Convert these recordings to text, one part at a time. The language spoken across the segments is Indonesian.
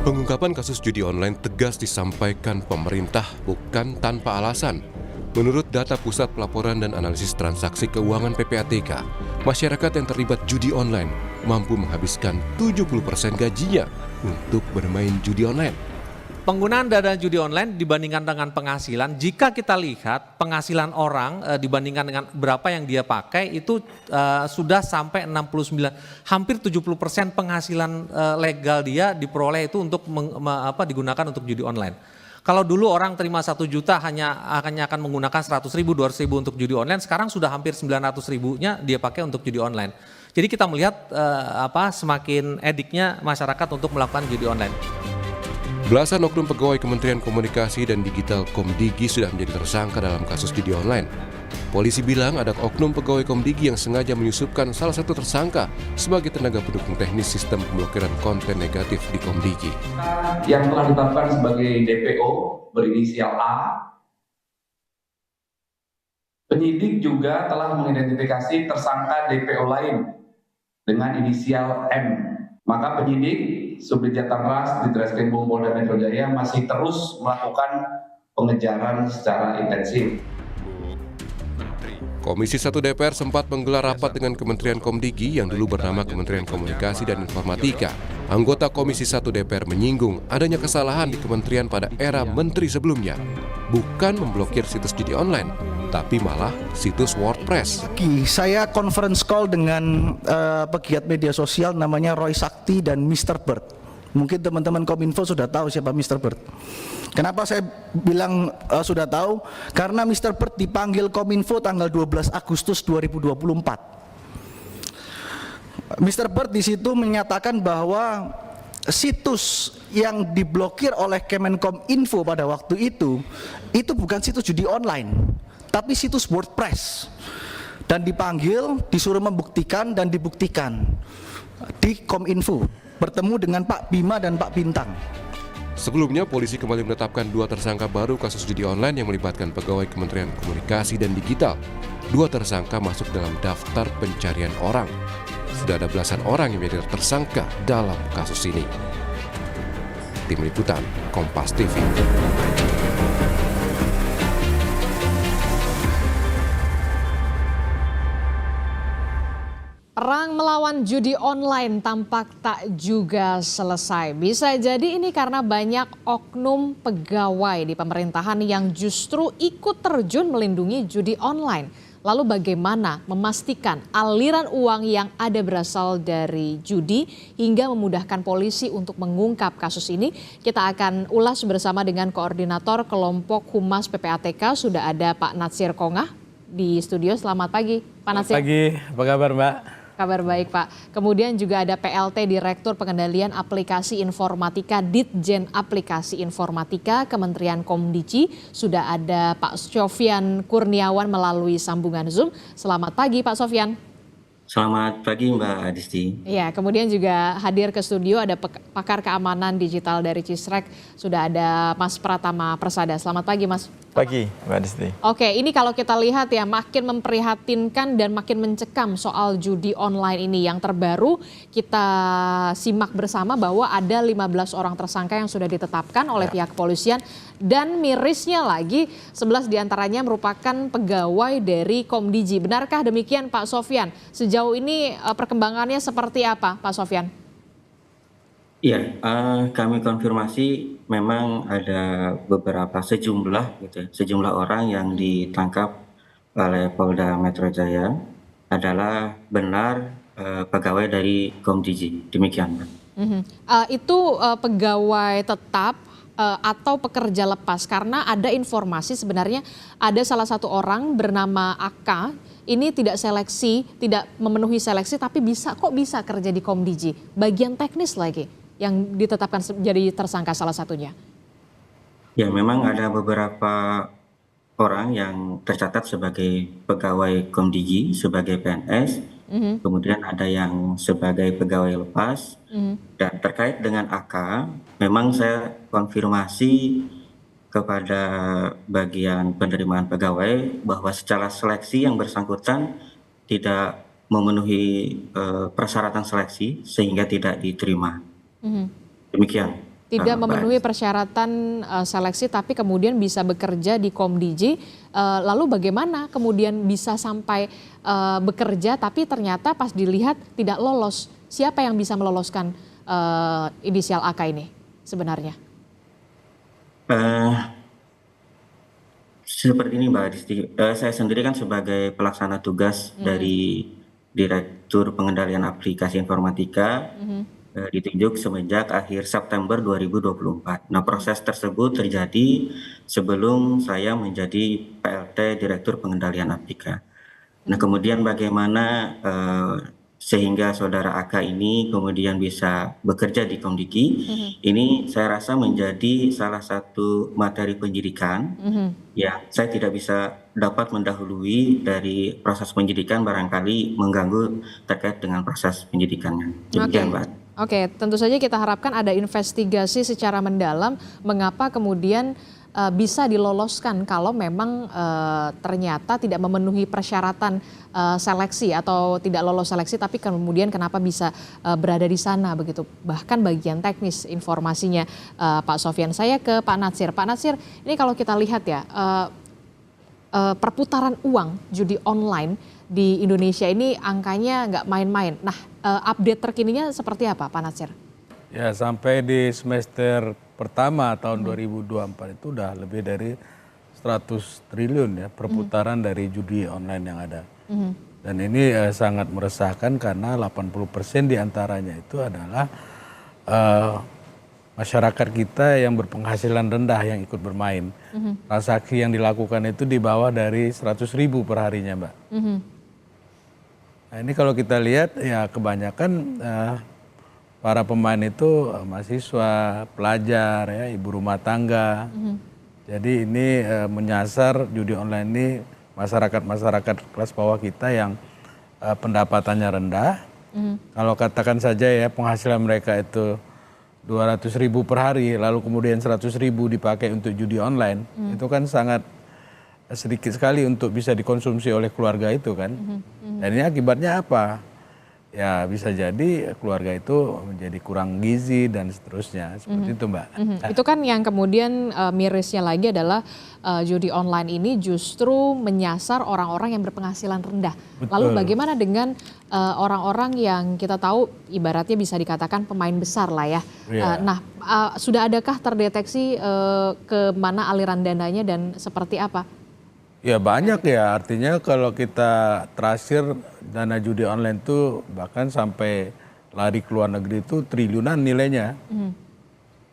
Pengungkapan kasus judi online tegas disampaikan pemerintah bukan tanpa alasan. Menurut data Pusat Pelaporan dan Analisis Transaksi Keuangan PPATK, masyarakat yang terlibat judi online mampu menghabiskan 70% gajinya untuk bermain judi online. Penggunaan dana judi online dibandingkan dengan penghasilan, jika kita lihat penghasilan orang dibandingkan dengan berapa yang dia pakai itu sudah sampai 69, hampir 70% penghasilan legal dia diperoleh itu untuk digunakan untuk judi online. Kalau dulu orang terima 1 juta hanya akan menggunakan 100 ribu, 200 ribu untuk judi online, sekarang sudah hampir 900 ribunya dia pakai untuk judi online. Jadi kita melihat semakin ediknya masyarakat untuk melakukan judi online. Belasan oknum pegawai Kementerian Komunikasi dan Digital Komdigi sudah menjadi tersangka dalam kasus judi online. Polisi bilang ada oknum pegawai Komdigi yang sengaja menyusupkan salah satu tersangka sebagai tenaga pendukung teknis sistem pemblokiran konten negatif di Komdigi. Yang telah ditetapkan sebagai DPO berinisial A, penyidik juga telah mengidentifikasi tersangka DPO lain dengan inisial M. Maka penyidik Subdit Jatanras di Treskrimum Polda Metro Jaya masih terus melakukan pengejaran secara intensif. Komisi 1 DPR sempat menggelar rapat dengan Kementerian Komdigi yang dulu bernama Kementerian Komunikasi dan Informatika. Anggota Komisi 1 DPR menyinggung adanya kesalahan di kementerian pada era menteri sebelumnya. Bukan memblokir situs judi online, tapi malah situs WordPress. Saya conference call dengan pegiat media sosial namanya Roy Sakti dan Mr. Bird. Mungkin teman-teman Kominfo sudah tahu siapa Mr. Bird. Kenapa saya bilang sudah tahu? Karena Mr. Bird dipanggil Kominfo tanggal 12 Agustus 2024. Mr. Bird di situ menyatakan bahwa situs yang diblokir oleh Kemenkominfo pada waktu itu bukan situs judi online, tapi situs WordPress. Dan dipanggil, disuruh membuktikan dan dibuktikan di Kominfo, bertemu dengan Pak Bima dan Pak Bintang. Sebelumnya, polisi kembali menetapkan 2 tersangka baru kasus judi online yang melibatkan pegawai Kementerian Komunikasi dan Digital. 2 tersangka masuk dalam daftar pencarian orang. Sudah ada belasan orang yang menjadi tersangka dalam kasus ini. Tim Liputan, Kompas TV. Perang melawan judi online tampak tak juga selesai. Bisa jadi ini karena banyak oknum pegawai di pemerintahan yang justru ikut terjun melindungi judi online. Lalu bagaimana memastikan aliran uang yang ada berasal dari judi hingga memudahkan polisi untuk mengungkap kasus ini? Kita akan ulas bersama dengan Koordinator Kelompok Humas PPATK, sudah ada Pak Natsir Kongah di studio. Selamat pagi, Pak Natsir. Selamat pagi, apa kabar Mbak? Kabar baik Pak. Kemudian juga ada PLT Direktur Pengendalian Aplikasi Informatika Ditjen Aplikasi Informatika Kementerian Komdigi. Sudah ada Pak Sofyan Kurniawan melalui sambungan Zoom. Selamat pagi Pak Sofyan. Selamat pagi Mbak Adisti. Ya, kemudian juga hadir ke studio ada pakar keamanan digital dari Cisrek. Sudah ada Mas Pratama Persada. Selamat pagi Mas. Pagi Mbak Adisti. Oke, ini kalau kita lihat ya makin memprihatinkan dan makin mencekam soal judi online ini. Yang terbaru kita simak bersama bahwa ada 15 orang tersangka yang sudah ditetapkan oleh pihak kepolisian. Dan mirisnya lagi 11 diantaranya merupakan pegawai dari Komdigi. Benarkah demikian Pak Sofyan? Sejauh ini perkembangannya seperti apa Pak Sofyan? Iya, kami konfirmasi memang ada beberapa sejumlah orang yang ditangkap oleh Polda Metro Jaya adalah benar pegawai dari Komdigi. Demikian, Pak. Itu pegawai tetap atau pekerja lepas, karena ada informasi sebenarnya ada salah satu orang bernama AK ini tidak seleksi, tidak memenuhi seleksi tapi bisa kerja di Komdigi, bagian teknis lagi yang ditetapkan jadi tersangka salah satunya. Ya, memang ada beberapa orang yang tercatat sebagai pegawai Komdigi, sebagai PNS, kemudian ada yang sebagai pegawai lepas, dan terkait dengan AK, memang saya konfirmasi kepada bagian penerimaan pegawai bahwa secara seleksi yang bersangkutan tidak memenuhi persyaratan seleksi sehingga tidak diterima. Demikian. tidak memenuhi persyaratan seleksi tapi kemudian bisa bekerja di Komdigi, lalu bagaimana kemudian bisa sampai bekerja tapi ternyata pas dilihat tidak lolos? Siapa yang bisa meloloskan inisial AK ini sebenarnya? Seperti ini Mbak Disti, saya sendiri kan sebagai pelaksana tugas dari Direktur Pengendalian Aplikasi Informatika, ditunjuk semenjak akhir September 2024. Nah, proses tersebut terjadi sebelum saya menjadi PLT Direktur Pengendalian Aplikasi. Nah, kemudian bagaimana sehingga saudara AK ini kemudian bisa bekerja di Komdigi, ini saya rasa menjadi salah satu materi penyidikan yang saya tidak bisa dapat mendahului dari proses penyidikan, barangkali mengganggu terkait dengan proses penyidikannya. Demikian, Mbak. Oke, tentu saja kita harapkan ada investigasi secara mendalam mengapa kemudian bisa diloloskan kalau memang ternyata tidak memenuhi persyaratan seleksi atau tidak lolos seleksi, tapi kemudian kenapa bisa berada di sana begitu. Bahkan bagian teknis informasinya Pak Sofyan. Saya ke Pak Natsir. Pak Natsir, ini kalau kita lihat ya perputaran uang judi online di Indonesia ini angkanya nggak main-main. Nah, update terkininya seperti apa, Pak Natsir? Ya, sampai di semester pertama tahun 2024 itu udah lebih dari 100 triliun ya perputaran dari judi online yang ada. Dan ini sangat meresahkan karena 80% diantaranya itu adalah masyarakat kita yang berpenghasilan rendah yang ikut bermain. Transaksi yang dilakukan itu di bawah dari 100.000 per harinya, Mbak. Nah, ini kalau kita lihat ya kebanyakan para pemain itu mahasiswa, pelajar, ya, ibu rumah tangga. Jadi ini menyasar judi online ini masyarakat kelas bawah kita yang pendapatannya rendah. Kalau katakan saja ya penghasilan mereka itu 200.000 per hari, lalu kemudian 100.000 dipakai untuk judi online, itu kan sangat sedikit sekali untuk bisa dikonsumsi oleh keluarga itu kan. Dan ini akibatnya apa? Ya bisa jadi keluarga itu menjadi kurang gizi dan seterusnya, seperti itu Mbak. Itu kan yang kemudian mirisnya lagi adalah judi online ini justru menyasar orang-orang yang berpenghasilan rendah. Betul. Lalu bagaimana dengan orang-orang yang kita tahu ibaratnya bisa dikatakan pemain besar lah ya. Nah, sudah adakah terdeteksi ke mana aliran dananya dan seperti apa? Ya banyak ya, artinya kalau kita terakhir dana judi online itu bahkan sampai lari ke luar negeri itu triliunan nilainya.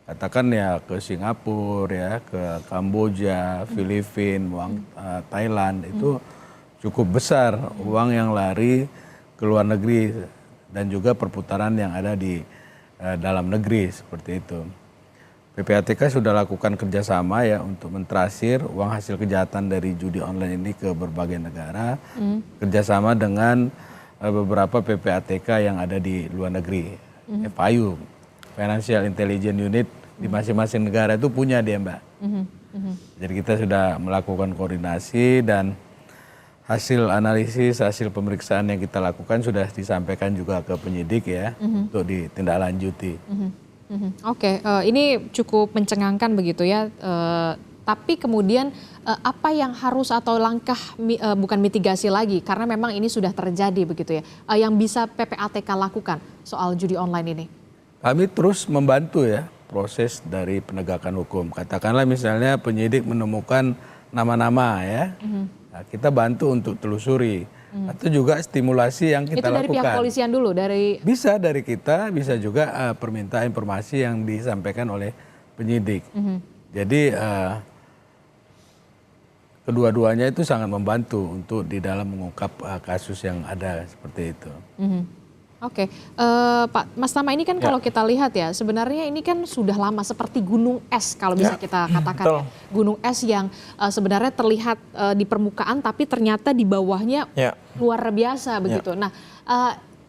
Katakan ya ke Singapura ya, ke Kamboja, Filipina, Thailand itu cukup besar uang yang lari ke luar negeri dan juga perputaran yang ada di dalam negeri seperti itu. PPATK sudah lakukan kerjasama ya untuk mentrasir uang hasil kejahatan dari judi online ini ke berbagai negara, kerjasama dengan beberapa PPATK yang ada di luar negeri, FIU, Financial Intelligence Unit di masing-masing negara itu punya dia Mbak. Jadi kita sudah melakukan koordinasi dan hasil analisis, hasil pemeriksaan yang kita lakukan sudah disampaikan juga ke penyidik ya untuk ditindaklanjuti. Oke, ini cukup mencengangkan begitu ya. Tapi kemudian apa yang harus atau langkah bukan mitigasi lagi karena memang ini sudah terjadi begitu ya. Yang bisa PPATK lakukan soal judi online ini? Kami terus membantu ya proses dari penegakan hukum. Katakanlah misalnya penyidik menemukan nama-nama ya, nah, kita bantu untuk telusuri. Atau juga stimulasi yang kita lakukan. Itu dari pihak kepolisian dulu? Bisa dari kita, bisa juga permintaan informasi yang disampaikan oleh penyidik. Jadi kedua-duanya itu sangat membantu untuk di dalam mengungkap kasus yang ada seperti itu. Oke, Pak Mas Tama ini kan kalau kita lihat ya sebenarnya ini kan sudah lama seperti gunung es kalau bisa kita katakan ya. Gunung es yang sebenarnya terlihat di permukaan tapi ternyata di bawahnya luar biasa begitu. Nah,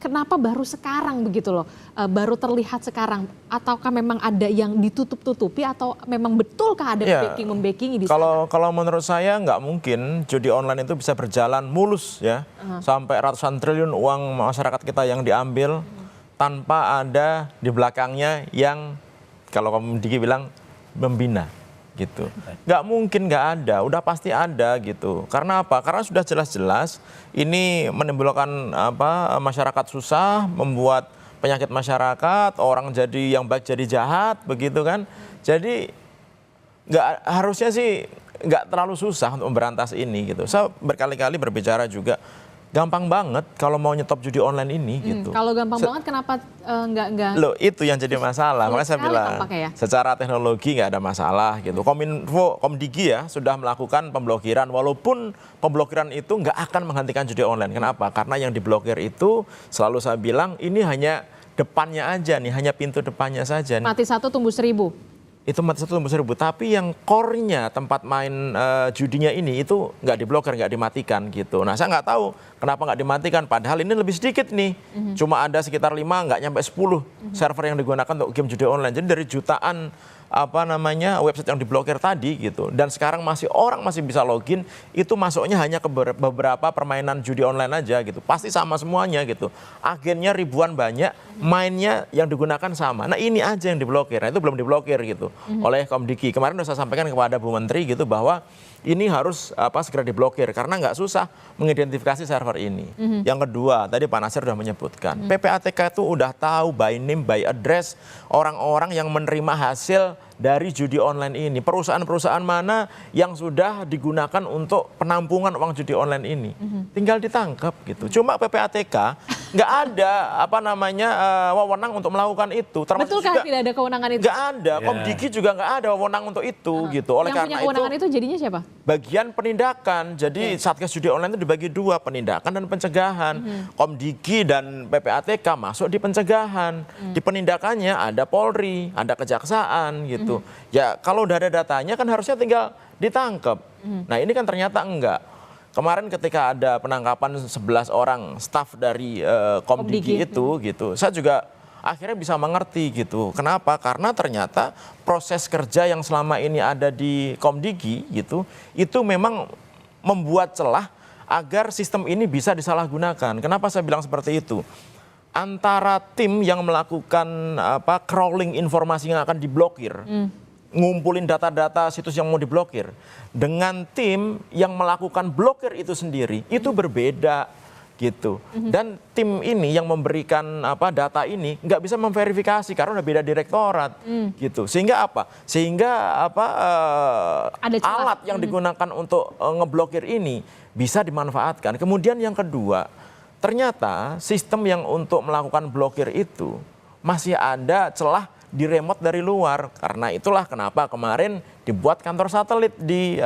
kenapa baru sekarang begitu loh, baru terlihat sekarang? Ataukah memang ada yang ditutup-tutupi atau memang betulkah ada backing-membackingi di sana? Kalau menurut saya nggak mungkin judi online itu bisa berjalan mulus ya, sampai ratusan triliun uang masyarakat kita yang diambil tanpa ada di belakangnya yang kalau Komdigi bilang membina gitu. Nggak mungkin nggak ada, udah pasti ada gitu. Karena apa? Karena sudah jelas-jelas ini menimbulkan masyarakat susah, membuat penyakit masyarakat, orang jadi yang baik jadi jahat, begitu kan. Jadi harusnya sih nggak terlalu susah untuk memberantas ini gitu. Saya berkali-kali berbicara juga, gampang banget kalau mau nyetop judi online ini gitu. Kalau gampang banget kenapa nggak? Loh itu yang jadi masalah. Makanya saya bilang ya? secara teknologi nggak ada masalah gitu. Kominfo, Komdigi ya sudah melakukan pemblokiran, walaupun pemblokiran itu nggak akan menghentikan judi online. Kenapa? Karena yang diblokir itu selalu saya bilang ini hanya depannya aja nih, hanya pintu depannya saja nih. Mati 1 tumbuh 1000. Itu mati 1 tumbuh 1000, tapi yang core-nya tempat main judinya ini itu nggak diblokir, nggak dimatikan gitu. Nah saya nggak tahu kenapa nggak dimatikan, padahal ini lebih sedikit nih, cuma ada sekitar 5 nggak nyampe 10 server yang digunakan untuk game judi online. Jadi dari jutaan website yang diblokir tadi gitu, dan sekarang orang masih bisa login, itu masuknya hanya ke beberapa permainan judi online aja gitu, pasti sama semuanya gitu, agennya ribuan banyak, mainnya yang digunakan sama. Nah ini aja yang diblokir, nah itu belum diblokir gitu oleh Komdigi. Kemarin sudah saya sampaikan kepada Bu Menteri gitu bahwa ini harus segera diblokir karena nggak susah mengidentifikasi server ini. Yang kedua, tadi Pak Nasir sudah menyebutkan, PPATK itu udah tahu by name, by address orang-orang yang menerima hasil dari judi online ini. Perusahaan-perusahaan mana yang sudah digunakan untuk penampungan uang judi online ini. Tinggal ditangkap gitu. Cuma PPATK nggak ada wewenang untuk melakukan itu. Termasuk Betulkah juga, tidak ada kewenangan itu? Nggak ada. Komdigi juga nggak ada wewenang untuk itu gitu. Oleh yang punya kewenangan itu jadinya siapa? Bagian penindakan. Jadi Satgas Judi Online itu dibagi dua, penindakan dan pencegahan. Komdigi dan PPATK masuk di pencegahan. Di penindakannya ada Polri, ada Kejaksaan gitu. Ya kalau udah ada datanya kan harusnya tinggal ditangkap. Nah ini kan ternyata enggak. Kemarin ketika ada penangkapan 11 orang staf dari Komdigi itu gitu, saya juga akhirnya bisa mengerti gitu. Kenapa? Karena ternyata proses kerja yang selama ini ada di Komdigi gitu, itu memang membuat celah agar sistem ini bisa disalahgunakan. Kenapa saya bilang seperti itu? Antara tim yang melakukan crawling informasi yang akan diblokir, ngumpulin data-data situs yang mau diblokir, dengan tim yang melakukan blokir itu sendiri, itu berbeda gitu. Dan tim ini yang memberikan data ini nggak bisa memverifikasi karena udah beda direktorat gitu. Sehingga alat yang digunakan untuk ngeblokir ini bisa dimanfaatkan. Kemudian yang kedua, ternyata sistem yang untuk melakukan blokir itu masih ada celah di remote dari luar. Karena itulah kenapa kemarin dibuat kantor satelit di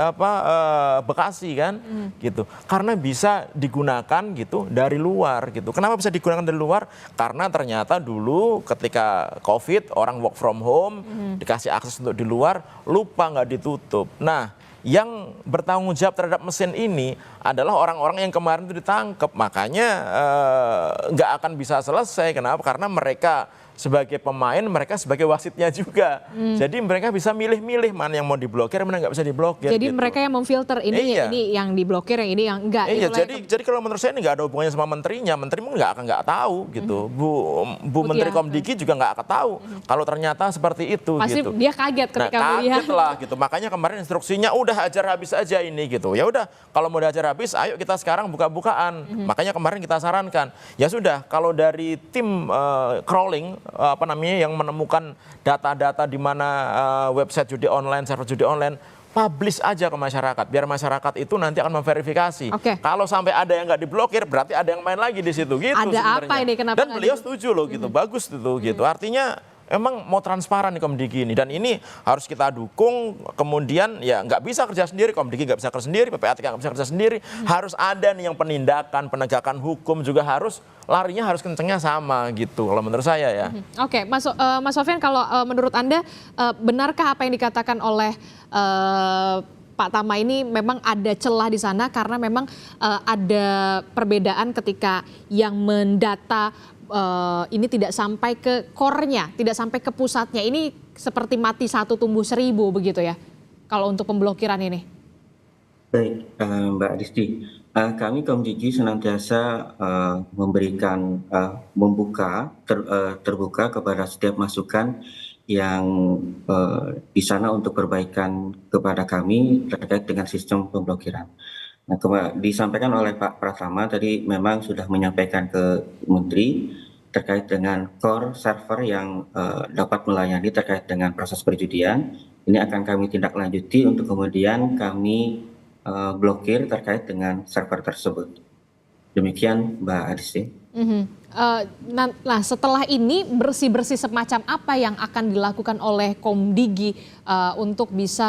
Bekasi kan gitu. Karena bisa digunakan gitu dari luar gitu. Kenapa bisa digunakan dari luar? Karena ternyata dulu ketika Covid orang work from home, dikasih akses untuk di luar, lupa nggak ditutup. Nah, yang bertanggung jawab terhadap mesin ini adalah orang-orang yang kemarin itu ditangkap. Makanya nggak akan bisa selesai. Kenapa? Karena mereka sebagai pemain, mereka sebagai wasitnya juga. Jadi mereka bisa milih-milih mana yang mau diblokir, mana nggak bisa diblokir. Jadi gitu. Mereka yang memfilter ini yang diblokir, yang ini yang enggak. Iya, jadi kalau menurut saya ini nggak ada hubungannya sama menterinya. Menteri mungkin nggak tahu gitu. Bu Menteri Komdigi juga nggak akan tahu kalau ternyata seperti itu. Pasti gitu. dia kaget ketika melihat. Kaget lah gitu. Makanya kemarin instruksinya udah hajar habis aja ini gitu. Ya udah, kalau mau dihajar habis, ayo kita sekarang buka-bukaan. Makanya kemarin kita sarankan, ya sudah, kalau dari tim crawling yang menemukan data-data di mana website judi online, server judi online, publish aja ke masyarakat, biar masyarakat itu nanti akan memverifikasi. Kalau sampai ada yang nggak diblokir, berarti ada yang main lagi di situ gitu. Ada apa ini? Kenapa? Dan beliau setuju loh gitu, bagus itu gitu. Artinya emang mau transparan nih Komdigi ini, dan ini harus kita dukung. Kemudian ya nggak bisa kerja sendiri, Komdigi nggak bisa kerja sendiri, PPATK nggak bisa kerja sendiri. Harus ada nih yang penindakan, penegakan hukum juga larinya harus kencengnya sama gitu. Kalau menurut saya ya. Oke, Mas Sofyan, kalau menurut Anda benarkah apa yang dikatakan oleh Pak Tama ini memang ada celah di sana karena memang ada perbedaan ketika yang mendata ini tidak sampai ke core-nya, tidak sampai ke pusatnya. Ini seperti mati 1 tumbuh 1000 begitu ya, kalau untuk pemblokiran ini. Baik, Mbak Disti. Kami Komdigi senantiasa memberikan terbuka kepada setiap masukan yang di sana untuk perbaikan kepada kami terkait dengan sistem pemblokiran. Nah, disampaikan oleh Pak Pratama tadi memang sudah menyampaikan ke Menteri terkait dengan core server yang dapat melayani terkait dengan proses perjudian. Ini akan kami tindak lanjuti untuk kemudian kami blokir terkait dengan server tersebut. Demikian Mbak Adisti. Nah, setelah ini bersih-bersih semacam apa yang akan dilakukan oleh Komdigi untuk bisa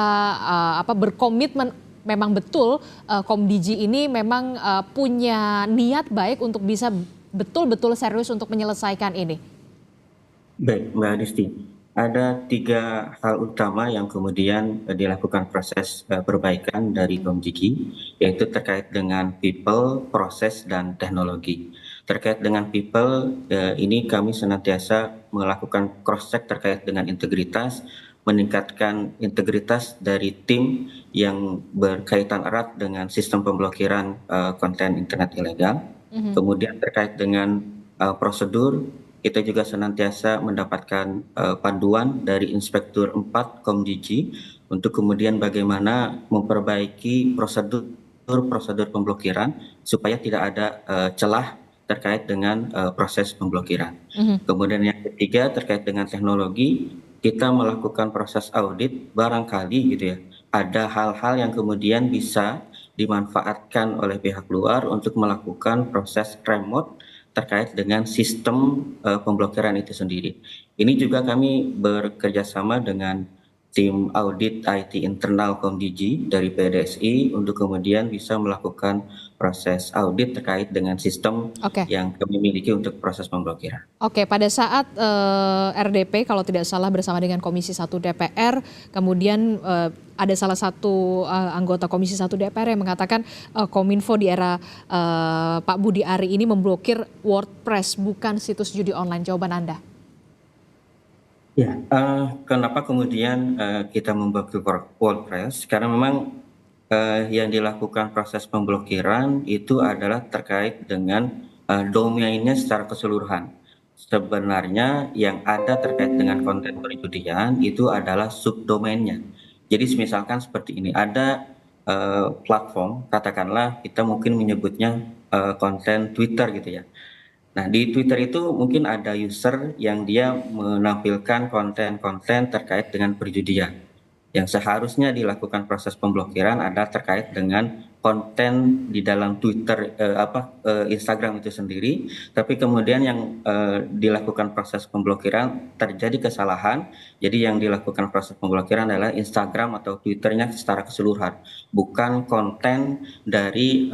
berkomitmen memang betul Komdigi ini memang punya niat baik untuk bisa betul-betul serius untuk menyelesaikan ini? Baik, Mbak Adisti. Ada 3 hal utama yang kemudian dilakukan proses perbaikan dari Komdigi, yaitu terkait dengan people, proses, dan teknologi. Terkait dengan people, ini kami senantiasa melakukan cross-check terkait dengan integritas, meningkatkan integritas dari tim yang berkaitan erat dengan sistem pemblokiran konten internet ilegal. Kemudian terkait dengan prosedur, kita juga senantiasa mendapatkan panduan dari Inspektur 4 Komdigi untuk kemudian bagaimana memperbaiki prosedur pemblokiran supaya tidak ada celah terkait dengan proses pemblokiran. Kemudian yang ketiga terkait dengan teknologi, kita melakukan proses audit barangkali gitu ya, ada hal-hal yang kemudian bisa dimanfaatkan oleh pihak luar untuk melakukan proses remote terkait dengan sistem pemblokiran itu sendiri. Ini juga kami bekerja sama dengan tim audit IT internal Komdigi dari PDSI untuk kemudian bisa melakukan proses audit terkait dengan sistem yang kami miliki untuk proses pemblokiran. Oke, pada saat RDP kalau tidak salah bersama dengan Komisi 1 DPR, kemudian ada salah satu anggota Komisi 1 DPR yang mengatakan Kominfo di era Pak Budi Ari ini memblokir WordPress, bukan situs judi online. Jawaban Anda? Ya, kenapa kemudian kita memblokir WordPress? Karena memang yang dilakukan proses pemblokiran itu adalah terkait dengan domainnya secara keseluruhan. Sebenarnya yang ada terkait dengan konten perjudian itu adalah subdomainnya. Jadi misalkan seperti ini, ada platform, katakanlah kita mungkin menyebutnya konten Twitter gitu ya. Nah, di Twitter itu mungkin ada user yang dia menampilkan konten-konten terkait dengan perjudian. Yang seharusnya dilakukan proses pemblokiran adalah terkait dengan konten di dalam Twitter, Instagram itu sendiri. Tapi kemudian yang dilakukan proses pemblokiran terjadi kesalahan. Jadi yang dilakukan proses pemblokiran adalah Instagram atau Twitternya secara keseluruhan, bukan konten dari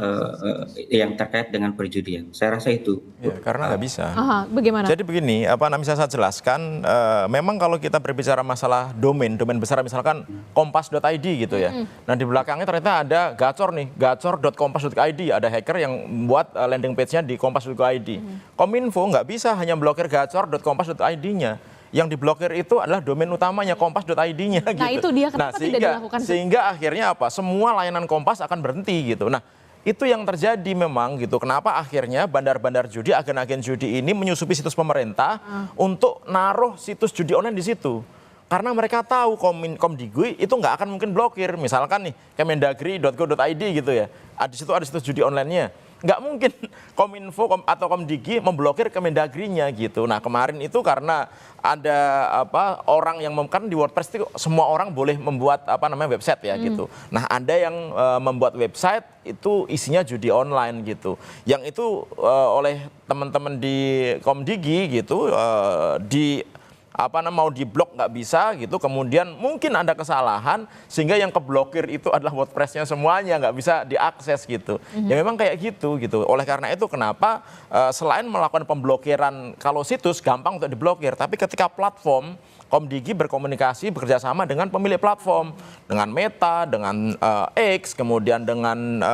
yang terkait dengan perjudian. Saya rasa itu. Ya, karena nggak bisa. Bagaimana? Jadi begini, bisa saya jelaskan, memang kalau kita berbicara masalah domain besar misalkan kompas.id gitu ya. Nah di belakangnya ternyata ada gacor nih, gacor.kompas.id, ada hacker yang membuat landing page-nya di kompas.id. Kominfo nggak bisa hanya blokir gacor.kompas.id-nya. Yang diblokir itu adalah domain utamanya kompas.id-nya gitu. Nah itu dia kenapa tidak dilakukan? Sehingga akhirnya semua layanan Kompas akan berhenti gitu. Nah itu yang terjadi memang gitu. Kenapa akhirnya bandar-bandar judi, agen-agen judi ini menyusupi situs pemerintah untuk naruh situs judi online di situ. Karena mereka tahu Komdigi itu nggak akan mungkin blokir. Misalkan nih kemendagri.go.id gitu ya. Di situ ada situs judi online-nya. Nggak mungkin Kominfo atau Komdigi memblokir Kemendagrinya gitu. Nah kemarin itu karena ada orang yang kan di WordPress itu semua orang boleh membuat website ya gitu. Nah ada yang membuat website itu isinya judi online gitu. Yang itu oleh teman-teman di Komdigi gitu mau diblok nggak bisa gitu, kemudian mungkin ada kesalahan sehingga yang keblokir itu adalah WordPress-nya semuanya, nggak bisa diakses gitu. Ya memang kayak gitu. Oleh karena itu kenapa selain melakukan pemblokiran kalau situs gampang untuk diblokir, tapi ketika platform Komdigi berkomunikasi bekerjasama dengan pemilik platform, dengan Meta, dengan X, kemudian dengan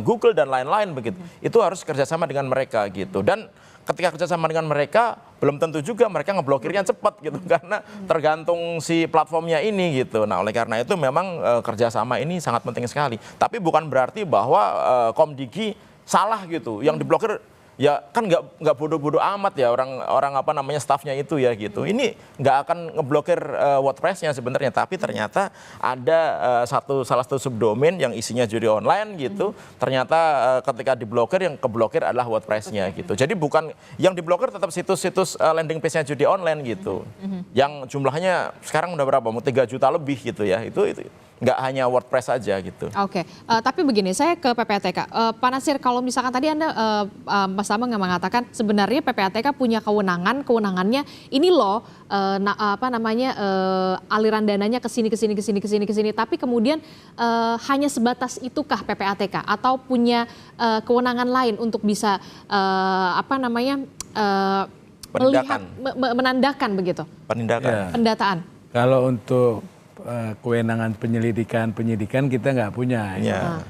Google dan lain-lain begitu. Itu harus kerjasama dengan mereka gitu. Dan ketika kerjasama dengan mereka belum tentu juga mereka ngeblokirnya cepat gitu karena tergantung si platformnya ini gitu. Nah oleh karena itu memang kerjasama ini sangat penting sekali. Tapi bukan berarti bahwa Komdigi salah gitu. Yang diblokir ya kan nggak bodoh-bodoh amat ya orang apa namanya stafnya itu ya gitu. Ini nggak akan ngeblokir WordPress-nya sebenarnya, tapi ternyata ada salah satu subdomain yang isinya judi online gitu. Ternyata ketika diblokir, yang keblokir adalah WordPress-nya gitu. Jadi bukan yang diblokir tetap situs-situs landing page-nya judi online gitu. Yang jumlahnya sekarang udah berapa? Mau 3 juta lebih gitu ya. Itu nggak hanya WordPress saja gitu. Oke, tapi begini, saya ke PPATK. Pak Nasir, kalau misalkan tadi Anda, Mas Tama mengatakan sebenarnya PPATK punya kewenangannya ini loh, aliran dananya ke sini, tapi kemudian hanya sebatas itukah PPATK atau punya kewenangan lain untuk bisa melihat, menandakan begitu? Pendataan. Kalau untuk kewenangan penyidikan kita nggak punya, ya.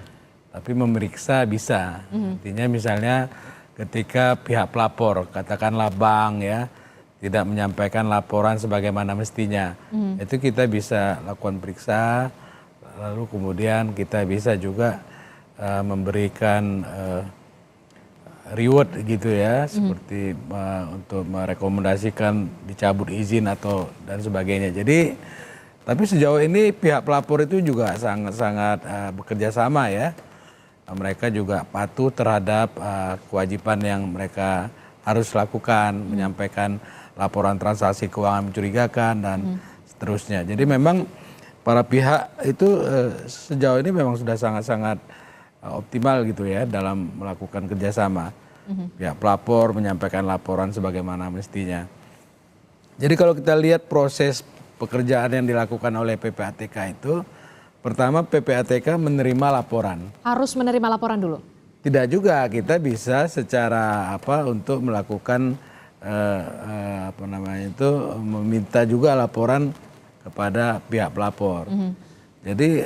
Tapi memeriksa bisa. Artinya misalnya ketika pihak pelapor, katakanlah bank ya, tidak menyampaikan laporan sebagaimana mestinya, itu kita bisa lakukan periksa, lalu kemudian kita bisa juga memberikan reward gitu ya, seperti untuk merekomendasikan dicabut izin atau dan sebagainya. Jadi tapi sejauh ini pihak pelapor itu juga sangat bekerja sama ya. Mereka juga patuh terhadap kewajiban yang mereka harus lakukan, menyampaikan laporan transaksi keuangan mencurigakan dan seterusnya. Jadi memang para pihak itu sejauh ini memang sudah sangat-sangat optimal gitu ya dalam melakukan kerjasama. Pihak pelapor menyampaikan laporan sebagaimana mestinya. Jadi kalau kita lihat proses pekerjaan yang dilakukan oleh PPATK itu, pertama PPATK menerima laporan. Harus menerima laporan dulu? Tidak juga, kita bisa secara untuk melakukan meminta juga laporan kepada pihak pelapor. Jadi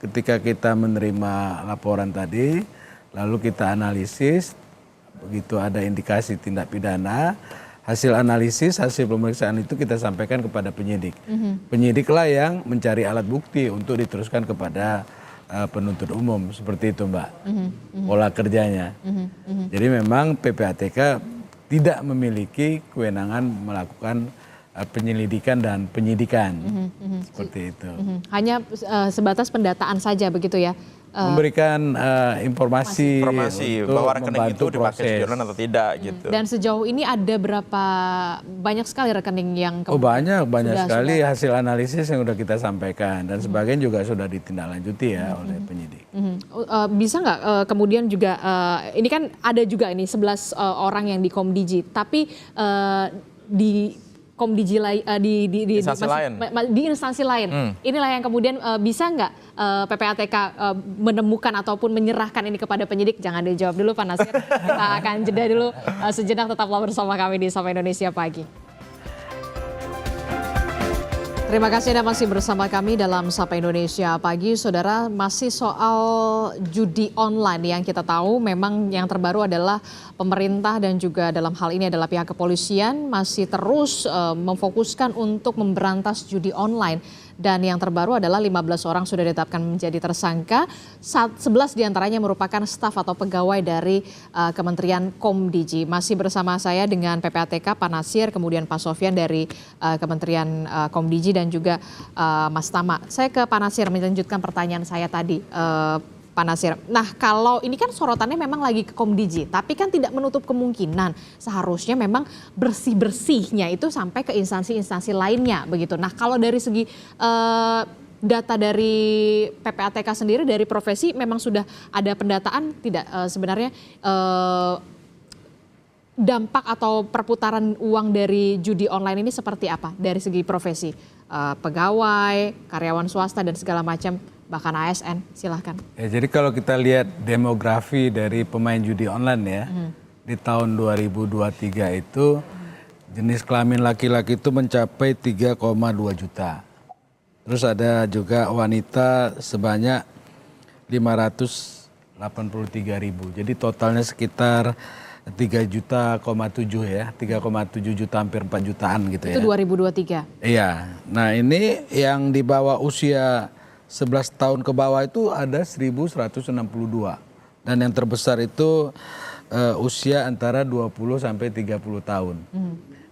ketika kita menerima laporan tadi, lalu kita analisis, begitu ada indikasi tindak pidana, hasil analisis, hasil pemeriksaan itu kita sampaikan kepada penyidik. Penyidiklah yang mencari alat bukti untuk diteruskan kepada penuntut umum. Seperti itu Mbak, pola kerjanya. Jadi memang PPATK tidak memiliki kewenangan melakukan penyelidikan dan penyidikan. Seperti itu. Hanya sebatas pendataan saja begitu ya? Memberikan informasi bahwa rekening itu dipakai judi online atau tidak gitu. Dan sejauh ini ada berapa banyak sekali rekening yang banyak sekali hasil analisis yang sudah kita sampaikan dan sebagian juga sudah ditindaklanjuti ya oleh penyidik. Bisa nggak kemudian juga ini kan ada juga ini 11 orang yang di Komdigi, tapi di Komdigi di instansi lain. Inilah yang kemudian bisa nggak PPATK menemukan ataupun menyerahkan ini kepada penyidik? Jangan dijawab dulu Pak Nasir. Kita akan jeda dulu sejenak, tetaplah bersama kami di Sapa Indonesia Pagi. Terima kasih Anda masih bersama kami dalam Sapa Indonesia Pagi. Saudara, masih soal judi online yang kita tahu memang yang terbaru adalah pemerintah dan juga dalam hal ini adalah pihak kepolisian masih terus memfokuskan untuk memberantas judi online. Dan yang terbaru adalah 15 orang sudah ditetapkan menjadi tersangka, 11 diantaranya merupakan staf atau pegawai dari Kementerian Komdigi. Masih bersama saya dengan PPATK, Pak Nasir, kemudian Pak Sofyan dari Kementerian Komdigi dan juga Mas Tama. Saya ke Pak Nasir melanjutkan pertanyaan saya tadi. Pak Nasir, nah kalau ini kan sorotannya memang lagi ke Komdigi, tapi kan tidak menutup kemungkinan seharusnya memang bersih-bersihnya itu sampai ke instansi-instansi lainnya begitu. Nah kalau dari segi data dari PPATK sendiri, dari profesi memang sudah ada pendataan tidak sebenarnya dampak atau perputaran uang dari judi online ini seperti apa dari segi profesi? Pegawai, karyawan swasta dan segala macam, bahkan ASN, silahkan. Ya, jadi kalau kita lihat demografi dari pemain judi online ya, di tahun 2023 itu jenis kelamin laki-laki itu mencapai 3,2 juta. Terus ada juga wanita sebanyak 583.000. Jadi totalnya sekitar 3,7 juta ya, 3,7 juta hampir 4 jutaan gitu ya. Itu 2023? Iya, nah ini yang di bawah usia 11 tahun ke bawah itu ada 1.162. Dan yang terbesar itu usia antara 20 sampai 30 tahun.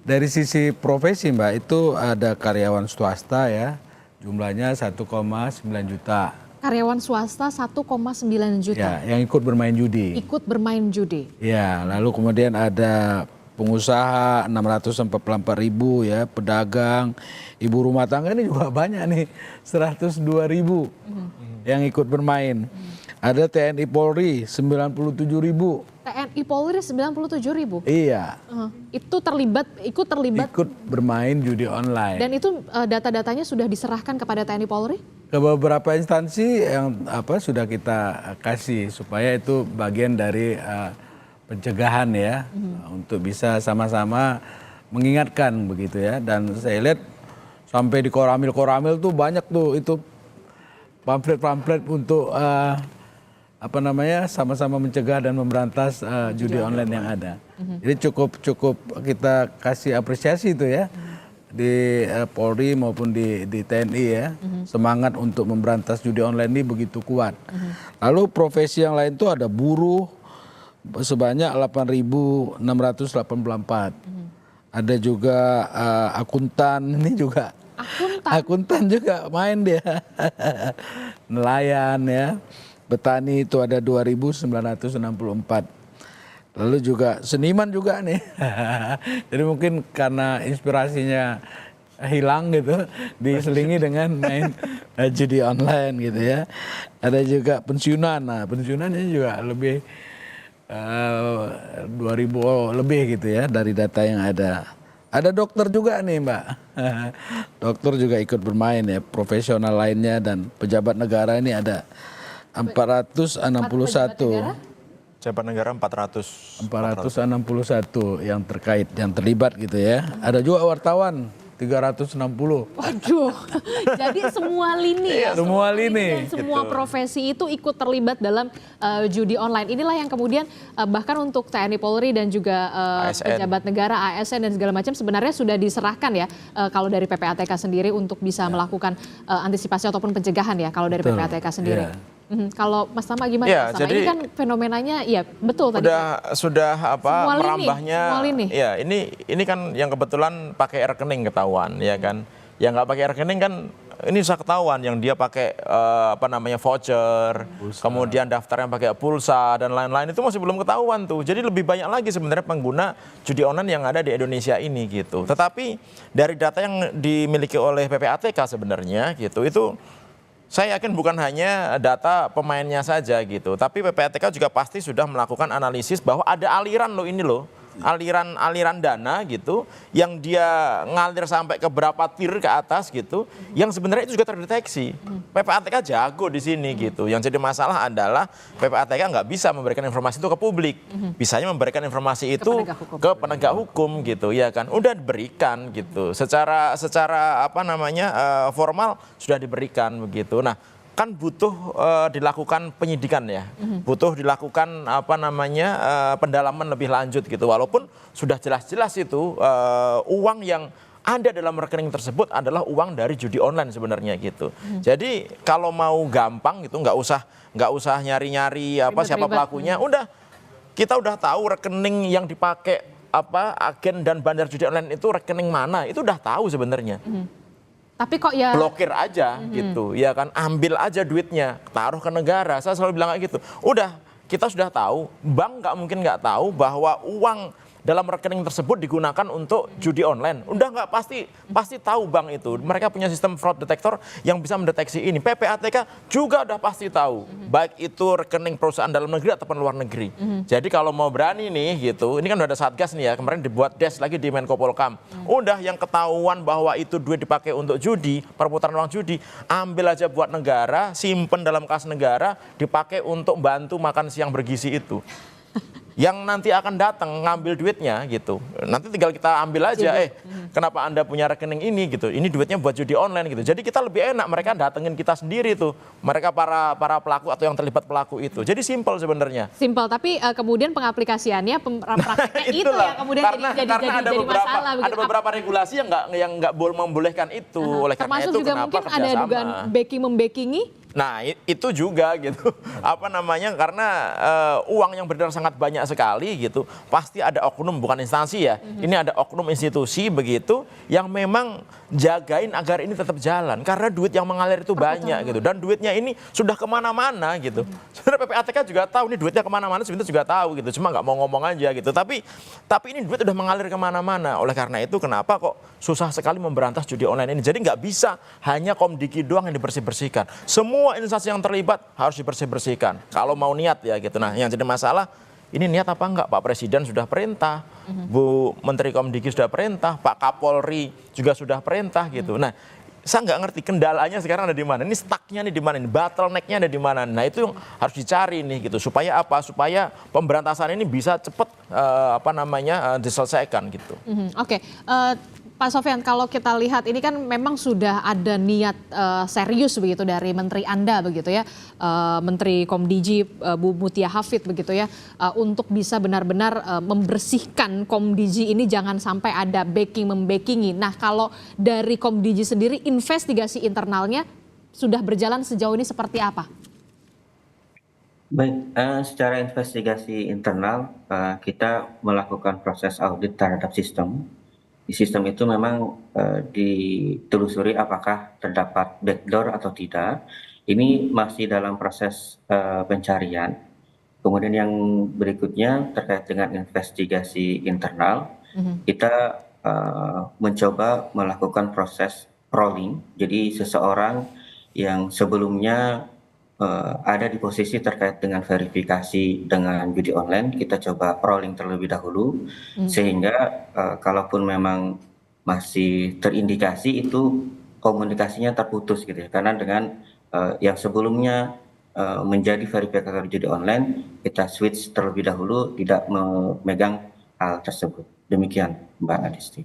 Dari sisi profesi Mbak, itu ada karyawan swasta ya, jumlahnya 1,9 juta. Karyawan swasta 1,9 juta. Ya, yang ikut bermain judi. Ikut bermain judi. Ya, lalu kemudian ada pengusaha 644 ribu ya, pedagang, ibu rumah tangga ini juga banyak nih, 102 ribu yang ikut bermain. Ada TNI Polri 97 ribu. TNI Polri 97 ribu. Iya. Itu ikut terlibat. Ikut bermain judi online. Dan itu data-datanya sudah diserahkan kepada TNI Polri? Ke beberapa instansi yang sudah kita kasih supaya itu bagian dari pencegahan ya, untuk bisa sama-sama mengingatkan begitu ya. Dan saya lihat sampai di koramil-koramil tuh banyak tuh itu pamflet-pamflet untuk sama-sama mencegah dan memberantas judi online yang ada. Jadi cukup kita kasih apresiasi itu ya di Polri maupun di TNI ya, semangat untuk memberantas judi online ini begitu kuat. Lalu profesi yang lain tuh ada buruh sebanyak 8.684. Ada juga akuntan, ini juga akuntan juga main dia. Nelayan ya. Petani itu ada 2.964. Lalu juga seniman juga nih. Jadi mungkin karena inspirasinya hilang gitu, diselingi dengan main judi online gitu ya. Ada juga pensiunan. Nah, pensiunan ini juga lebih 2.000 lebih gitu ya dari data yang ada. Ada dokter juga nih Mbak. Dokter juga ikut bermain ya, profesional lainnya dan pejabat negara ini ada 461. Pejabat negara 461 yang terlibat gitu ya. Ada juga wartawan 360. Waduh, jadi semua lini ya, semua lini. Dan semua profesi itu ikut terlibat dalam judi online. Inilah yang kemudian bahkan untuk TNI Polri dan juga pejabat negara, ASN dan segala macam sebenarnya sudah diserahkan ya kalau dari PPATK sendiri untuk bisa melakukan antisipasi ataupun pencegahan ya kalau dari PPATK sendiri. Kalau Mas Tama gimana? Ya, Mas Tama? jadi ini kan fenomenanya, ya betul tadi. Sudah merambahnya. Semua lini. Ya, ini kan yang kebetulan pakai rekening ketahuan, ya kan. Yang nggak pakai rekening kan ini bisa ketahuan yang dia pakai voucher, pulsa. Kemudian daftar yang pakai pulsa dan lain-lain itu masih belum ketahuan tuh. Jadi lebih banyak lagi sebenarnya pengguna judi online yang ada di Indonesia ini gitu. Tetapi dari data yang dimiliki oleh PPATK sebenarnya gitu itu saya yakin bukan hanya data pemainnya saja gitu, tapi PPATK juga pasti sudah melakukan analisis bahwa ada aliran loh ini loh, aliran dana gitu, yang dia ngalir sampai ke berapa tier ke atas gitu, yang sebenarnya itu juga terdeteksi. PPATK jago di sini gitu. Yang jadi masalah adalah PPATK nggak bisa memberikan informasi itu ke publik, bisanya memberikan informasi itu ke penegak hukum gitu, ya kan? Udah diberikan gitu, secara formal sudah diberikan begitu. Nah, kan butuh dilakukan penyidikan ya, butuh dilakukan pendalaman lebih lanjut gitu. Walaupun sudah jelas-jelas itu uang yang ada dalam rekening tersebut adalah uang dari judi online sebenarnya gitu. Jadi kalau mau gampang gitu nggak usah nyari-nyari siapa pelakunya. Udah kita udah tahu rekening yang dipakai agen dan bandar judi online itu rekening mana, itu udah tahu sebenarnya. Tapi kok ya blokir aja gitu, ya kan, ambil aja duitnya, taruh ke negara. Saya selalu bilang kayak gitu. Udah, kita sudah tahu, bank nggak mungkin nggak tahu bahwa uang dalam rekening tersebut digunakan untuk judi online. Udah nggak pasti tahu bank itu. Mereka punya sistem fraud detector yang bisa mendeteksi ini. PPATK juga udah pasti tahu, baik itu rekening perusahaan dalam negeri ataupun luar negeri. Jadi kalau mau berani nih gitu, ini kan udah ada satgas nih ya, kemarin dibuat des lagi di Menko Polkam. Udah yang ketahuan bahwa itu duit dipakai untuk judi, perputaran uang judi, ambil aja buat negara, simpen dalam kas negara, dipakai untuk bantu makan siang bergizi itu. Yang nanti akan datang ngambil duitnya gitu. Nanti tinggal kita ambil aja, kenapa Anda punya rekening ini gitu. Ini duitnya buat judi online gitu. Jadi kita lebih enak, mereka datengin kita sendiri tuh. Mereka para pelaku atau yang terlibat pelaku itu. Jadi simpel sebenarnya. Simpel, tapi kemudian pengaplikasiannya, prakteknya itu yang kemudian jadi masalah. Ada beberapa regulasi yang nggak membolehkan itu. Oleh karena termasuk itu juga kenapa mungkin ada dugaan backing-membackingi. Nah itu juga gitu, apa namanya, karena uang yang beredar sangat banyak sekali gitu, pasti ada oknum, bukan instansi ya, ini ada oknum institusi begitu yang memang jagain agar ini tetap jalan, karena duit yang mengalir itu banyak gitu, dan duitnya ini sudah kemana-mana gitu. Sebenarnya PPATK juga tahu ini duitnya kemana-mana, sebenarnya juga tahu gitu, cuma nggak mau ngomong aja gitu, tapi ini duit udah mengalir kemana-mana. Oleh karena itu kenapa kok susah sekali memberantas judi online ini, jadi nggak bisa hanya Komdigi doang yang dibersih-bersihkan, semua instansi yang terlibat harus dibersih-bersihkan kalau mau niat ya gitu. Nah yang jadi masalah ini niat apa enggak? Pak Presiden sudah perintah, Bu Menteri Komdigi sudah perintah, Pak Kapolri juga sudah perintah gitu. Nah saya nggak ngerti kendalanya sekarang ada di mana, ini stucknya nih di mana, ini bottlenecknya ada di mana. Nah itu yang harus dicari nih gitu, supaya apa? Supaya pemberantasan ini bisa cepat diselesaikan gitu. Oke. Pak Sofyan, kalau kita lihat ini kan memang sudah ada niat serius begitu dari Menteri Anda begitu ya, Menteri Komdigi Bu Mutia Hafid begitu ya, untuk bisa benar-benar membersihkan Komdigi ini jangan sampai ada membackingi. Nah kalau dari Komdigi sendiri investigasi internalnya sudah berjalan sejauh ini seperti apa? Baik, secara investigasi internal kita melakukan proses audit terhadap sistem. Di sistem itu memang ditelusuri apakah terdapat backdoor atau tidak. Ini masih dalam proses pencarian. Kemudian yang berikutnya terkait dengan investigasi internal, kita mencoba melakukan proses rolling. Jadi seseorang yang sebelumnya ada di posisi terkait dengan verifikasi dengan judi online, kita coba rolling terlebih dahulu, sehingga kalaupun memang masih terindikasi itu komunikasinya terputus gitu ya, karena dengan yang sebelumnya menjadi verifikator judi online, kita switch terlebih dahulu, tidak memegang hal tersebut. Demikian Mbak Adisti.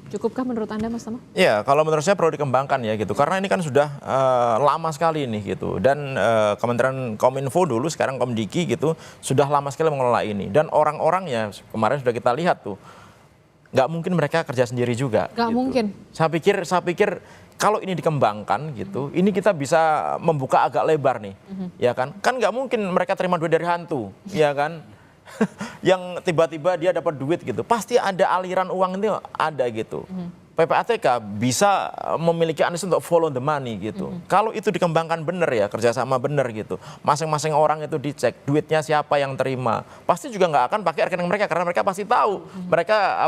Cukupkah menurut Anda Mas Tama? Ya kalau menurut saya perlu dikembangkan ya gitu, karena ini kan sudah lama sekali nih gitu, dan Kementerian Kominfo dulu, sekarang Komdigi gitu, sudah lama sekali mengelola ini, dan orang-orangnya kemarin sudah kita lihat tuh, nggak mungkin mereka kerja sendiri juga. Nggak gitu. mungkin. Saya pikir kalau ini dikembangkan gitu, ini kita bisa membuka agak lebar nih, ya kan? Kan nggak mungkin mereka terima duit dari hantu, ya kan? Yang tiba-tiba dia dapat duit gitu, pasti ada aliran uang itu ada gitu. PPATK bisa memiliki analis untuk follow the money gitu. Kalau itu dikembangkan benar ya, kerjasama benar gitu, masing-masing orang itu dicek duitnya siapa yang terima, pasti juga nggak akan pakai rekening mereka, karena mereka pasti tahu mereka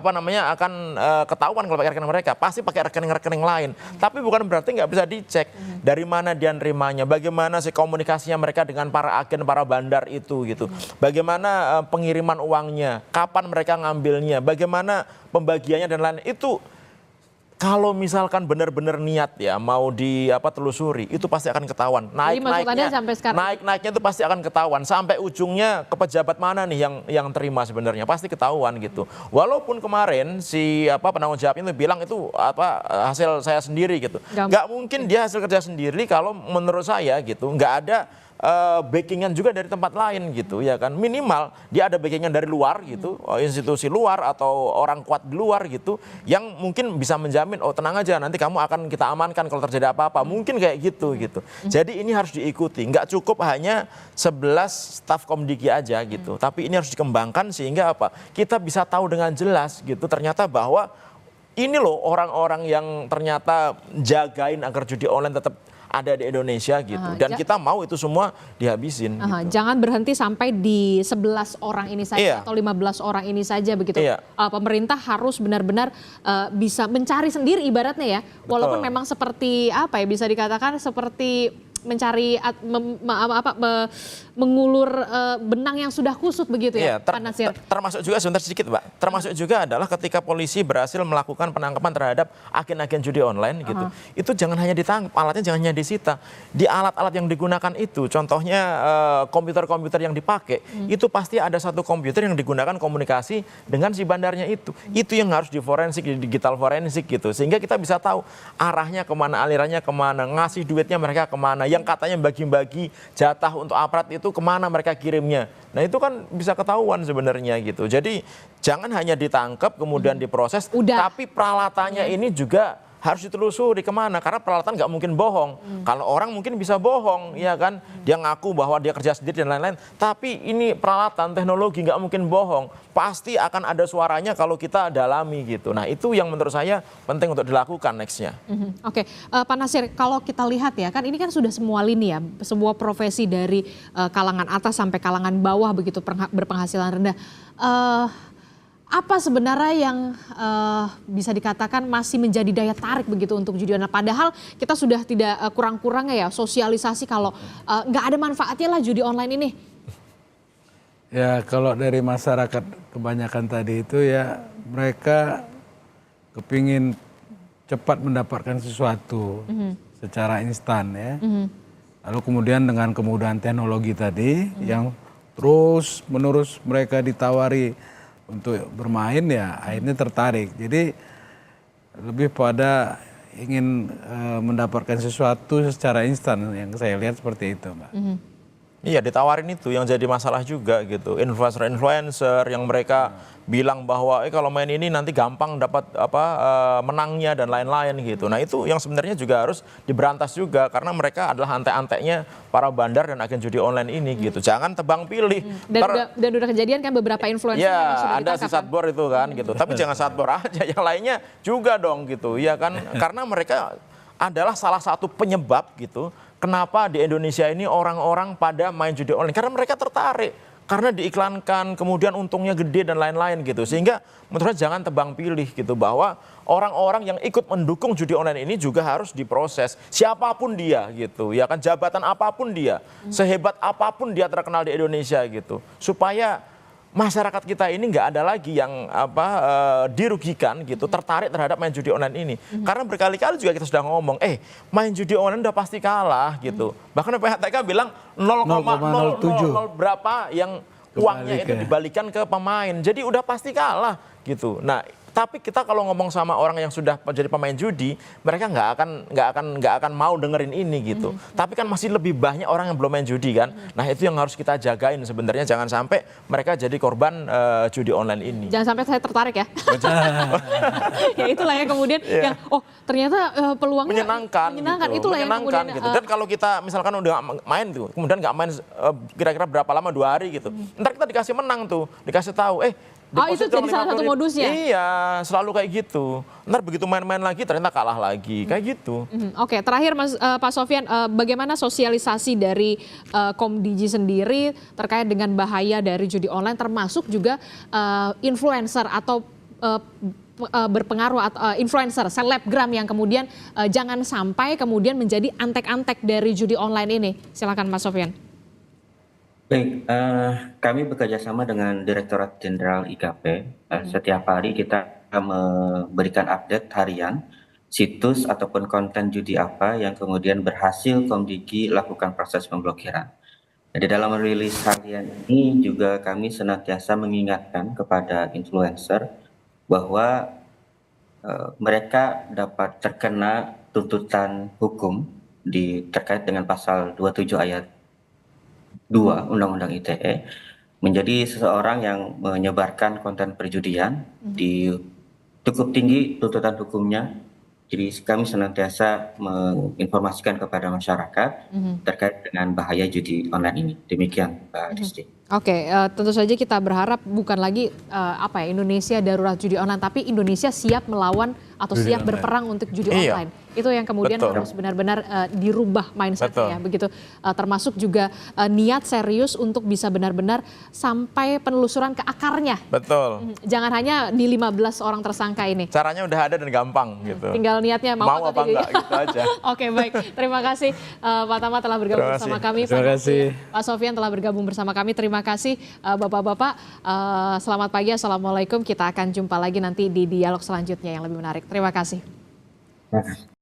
akan ketahuan kalau pakai rekening mereka, pasti pakai rekening-rekening lain. Tapi bukan berarti nggak bisa dicek dari mana dia nerimanya, bagaimana sih komunikasinya mereka dengan para agen, para bandar itu gitu, bagaimana pengiriman uangnya, kapan mereka ngambilnya, bagaimana pembagiannya dan lain itu. Kalau misalkan benar-benar niat ya mau telusuri, itu pasti akan ketahuan. Naik-naiknya itu pasti akan ketahuan, sampai ujungnya ke pejabat mana nih yang terima sebenarnya, pasti ketahuan gitu. Walaupun kemarin si penanggung jawab itu bilang itu hasil saya sendiri gitu. Nggak mungkin dia hasil kerja sendiri kalau menurut saya gitu, nggak ada backingan juga dari tempat lain gitu ya kan, minimal dia ada backingan dari luar gitu, institusi luar atau orang kuat di luar gitu, yang mungkin bisa menjamin tenang aja nanti kamu akan kita amankan kalau terjadi apa-apa, mungkin kayak gitu. Jadi ini harus diikuti, nggak cukup hanya 11 staf Komdigi aja gitu, tapi ini harus dikembangkan sehingga kita bisa tahu dengan jelas gitu, ternyata bahwa ini loh orang-orang yang ternyata jagain agar judi online tetap ada di Indonesia gitu, dan kita mau itu semua dihabisin. Gitu. Jangan berhenti sampai di 11 orang ini saja atau 15 orang ini saja begitu. Pemerintah harus benar-benar bisa mencari sendiri ibaratnya ya, walaupun memang seperti bisa dikatakan seperti mencari mengulur benang yang sudah kusut begitu ya, Pak Nasir. Termasuk juga sebentar sedikit Mbak, termasuk juga adalah ketika polisi berhasil melakukan penangkapan terhadap agen-agen judi online gitu, itu jangan hanya ditangkap, alatnya jangan hanya disita, di alat-alat yang digunakan itu, contohnya komputer-komputer yang dipakai, itu pasti ada satu komputer yang digunakan komunikasi dengan si bandarnya itu yang harus diforensik, di digital forensik gitu, sehingga kita bisa tahu arahnya kemana, alirannya kemana, ngasih duitnya mereka kemana, yang katanya bagi-bagi jatah untuk aparat itu kemana mereka kirimnya. Nah itu kan bisa ketahuan sebenarnya gitu. Jadi jangan hanya ditangkap kemudian diproses, tapi peralatannya ini juga harus ditelusuri kemana, karena peralatan nggak mungkin bohong. Kalau orang mungkin bisa bohong, ya kan, dia ngaku bahwa dia kerja sendiri dan lain-lain, tapi ini peralatan teknologi nggak mungkin bohong, pasti akan ada suaranya kalau kita dalami gitu. Nah itu yang menurut saya penting untuk dilakukan nextnya. Oke, Pak Nasir, kalau kita lihat ya, kan ini kan sudah semua lini ya, semua profesi dari kalangan atas sampai kalangan bawah begitu berpenghasilan rendah. Apa sebenarnya yang bisa dikatakan masih menjadi daya tarik begitu untuk judi online? Padahal kita sudah tidak kurang-kurangnya ya sosialisasi kalau nggak ada manfaatnya lah judi online ini. Ya kalau dari masyarakat kebanyakan tadi itu ya mereka kepingin cepat mendapatkan sesuatu secara instan ya. Lalu kemudian dengan kemudahan teknologi tadi yang terus menerus mereka ditawari untuk bermain ya akhirnya tertarik. Jadi lebih pada ingin mendapatkan sesuatu secara instan yang saya lihat seperti itu, Mbak. Iya, ditawarin itu yang jadi masalah juga gitu. Influencer yang mereka bilang bahwa kalau main ini nanti gampang dapat menangnya dan lain-lain gitu. Nah, itu yang sebenarnya juga harus diberantas juga karena mereka adalah antek-anteknya para bandar dan agen judi online ini gitu. Jangan tebang pilih. Dan udah kejadian kan beberapa influencer yang sudah ya, ada si ditangkap, satbor itu kan gitu. Tapi jangan satbor aja, yang lainnya juga dong gitu. Ya kan, karena mereka adalah salah satu penyebab gitu. Kenapa di Indonesia ini orang-orang pada main judi online? Karena mereka tertarik. Karena diiklankan, kemudian untungnya gede dan lain-lain gitu. Sehingga menurut saya jangan tebang pilih gitu. Bahwa orang-orang yang ikut mendukung judi online ini juga harus diproses. Siapapun dia gitu. Ya kan, jabatan apapun dia. Sehebat apapun dia terkenal di Indonesia gitu. Supaya masyarakat kita ini nggak ada lagi yang dirugikan gitu, tertarik terhadap main judi online ini. Karena berkali-kali juga kita sudah ngomong, main judi online udah pasti kalah gitu. Bahkan PHTK bilang 0,007 berapa yang uangnya itu dibalikan ke pemain. Jadi udah pasti kalah gitu. Nah, tapi kita kalau ngomong sama orang yang sudah menjadi pemain judi, mereka nggak akan mau dengerin ini gitu. Tapi kan masih lebih banyak orang yang belum main judi kan. Nah itu yang harus kita jagain sebenarnya, jangan sampai mereka jadi korban judi online ini. Jangan sampai saya tertarik ya. Ya itulah ya kemudian yang ternyata peluangnya menyenangkan gitu. Itulah yang kemudian gitu. Dan kalau kita misalkan udah main tuh, kemudian nggak main kira-kira berapa lama, 2 hari gitu. Ntar kita dikasih menang tuh, dikasih tahu itu jadi salah satu modusnya? Iya, selalu kayak gitu. Ntar begitu main-main lagi ternyata kalah lagi, kayak gitu. Oke, terakhir Pak Sofyan, bagaimana sosialisasi dari Komdigi sendiri terkait dengan bahaya dari judi online, termasuk juga influencer atau berpengaruh atau influencer, selebgram yang kemudian jangan sampai kemudian menjadi antek-antek dari judi online ini. Silakan Pak Sofyan. Baik, kami bekerjasama dengan Direktorat Jenderal IKP. Setiap hari kita memberikan update harian situs ataupun konten judi apa yang kemudian berhasil Komdigi lakukan proses pemblokiran. Jadi dalam rilis harian ini juga kami senantiasa mengingatkan kepada influencer bahwa mereka dapat terkena tuntutan hukum terkait dengan pasal 27 ayat 2 Undang-Undang ITE, menjadi seseorang yang menyebarkan konten perjudian cukup tinggi tuntutan hukumnya. Jadi kami senantiasa menginformasikan kepada masyarakat terkait dengan bahaya judi online ini. Demikian Mbak Disti. Oke, tentu saja kita berharap bukan lagi Indonesia darurat judi online, tapi Indonesia siap melawan atau siap berperang untuk judi online. Itu yang kemudian harus benar-benar dirubah mindsetnya, begitu. Termasuk juga niat serius untuk bisa benar-benar sampai penelusuran ke akarnya. Betul. Jangan hanya di 15 orang tersangka ini. Caranya udah ada dan gampang gitu. Tinggal niatnya mau apa enggak gitu aja. Oke, baik. Terima kasih Pak Tama telah bergabung bersama kami. Terima kasih. Pak Sofyan telah bergabung bersama kami. Terima kasih Bapak-bapak. Selamat pagi, Assalamualaikum. Kita akan jumpa lagi nanti di dialog selanjutnya yang lebih menarik. Terima kasih.